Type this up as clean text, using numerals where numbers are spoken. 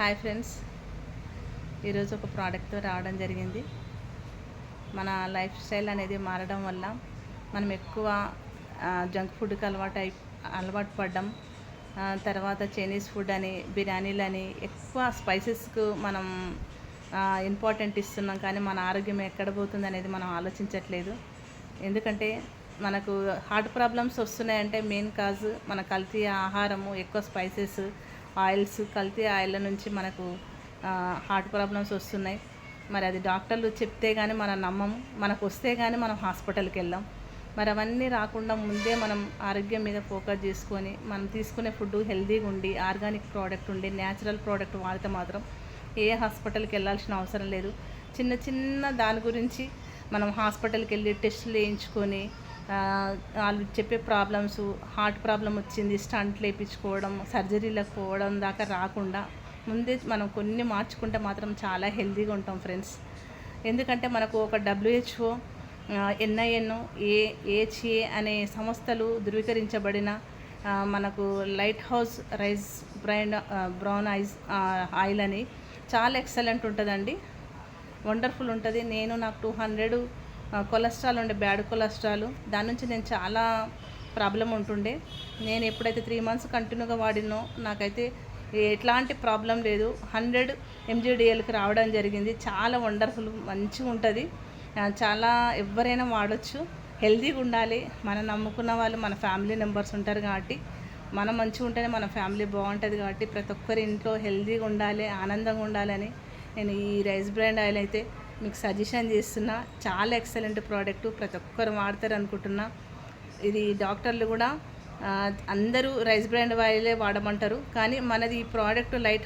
Hi friends, ఈరోజు ఒక ప్రోడక్ట్తో రావడం జరిగింది. మన లైఫ్ స్టైల్ అనేది మారడం వల్ల మనం ఎక్కువ జంక్ ఫుడ్కి అలవాటు పడ్డం, తర్వాత చైనీస్ ఫుడ్ అని, బిర్యానీలని, ఎక్కువ స్పైసెస్కు మనం ఇంపార్టెంట్ ఇస్తున్నాం. కానీ మన ఆరోగ్యం ఎక్కడ పోతుంది అనేది మనం ఆలోచించట్లేదు. ఎందుకంటే మనకు హార్ట్ ప్రాబ్లమ్స్ వస్తున్నాయంటే మెయిన్ కాజ్ మన కల్తీ ఆహారము, ఎక్కువ స్పైసెస్, ఆయిల్స్, కల్తీ ఆయిల్ నుంచి మనకు హార్ట్ ప్రాబ్లమ్స్ వస్తున్నాయి. మరి అది డాక్టర్లు చెప్తే కానీ మనం నమ్మము, మనకు వస్తే కానీ మనం హాస్పిటల్కి వెళ్ళాం. మరి అవన్నీ రాకుండా ముందే మనం ఆరోగ్యం మీద ఫోకస్ చేసుకొని మనం తీసుకునే ఫుడ్ హెల్తీగా ఉండి, ఆర్గానిక్ ప్రోడక్ట్ ఉండి, న్యాచురల్ ప్రోడక్ట్ వాడితే మాత్రం ఏ హాస్పిటల్కి వెళ్ళాల్సిన అవసరం లేదు. చిన్న చిన్న దాని గురించి మనం హాస్పిటల్కి వెళ్ళి టెస్టులు వేయించుకొని వాళ్ళు చెప్పే ప్రాబ్లమ్స్, హార్ట్ ప్రాబ్లం వచ్చింది, స్టంట్లు వేయించుకోవడం, సర్జరీలకు పోవడం దాకా రాకుండా ముందే మనం కొన్ని మార్చుకుంటే మాత్రం చాలా హెల్తీగా ఉంటాం ఫ్రెండ్స్. ఎందుకంటే మనకు ఒక WHO, NIN, AHA అనే సంస్థలు ధృవీకరించబడిన మనకు light house rice brown oil అని చాలా ఎక్సలెంట్ ఉంటుందండి, వండర్ఫుల్ ఉంటుంది. నాకు 200 కొలెస్ట్రాల్ ఉండే, బ్యాడ్ కొలెస్ట్రాల్. దాని నుంచి నేను చాలా ప్రాబ్లం ఉంటుండే. నేను ఎప్పుడైతే 3 months కంటిన్యూగా వాడినో నాకైతే ఎట్లాంటి ప్రాబ్లం లేదు. 100 mgdlకి రావడం జరిగింది. చాలా వండర్ఫుల్, మంచిగా ఉంటుంది. చాలా ఎవరైనా వాడచ్చు. హెల్తీగా ఉండాలి. మనం నమ్ముకున్న వాళ్ళు మన ఫ్యామిలీ మెంబర్స్ ఉంటారు కాబట్టి, మనం మంచిగా ఉంటేనే మన ఫ్యామిలీ బాగుంటుంది. కాబట్టి ప్రతి ఒక్కరి ఇంట్లో హెల్తీగా ఉండాలి, ఆనందంగా ఉండాలని నేను ఈ రైస్ బ్రాండ్ ఆయిల్ అయితే మీకు సజెషన్ చేస్తున్నా. చాలా ఎక్సలెంట్ ప్రోడక్ట్, ప్రతి ఒక్కరు వాడతారు అనుకుంటున్నా. ఇది డాక్టర్లు కూడా అందరూ రైస్ బ్రాండ్ ఆయిలే వాడమంటారు. కానీ మనది ఈ ప్రోడక్ట్ లైట్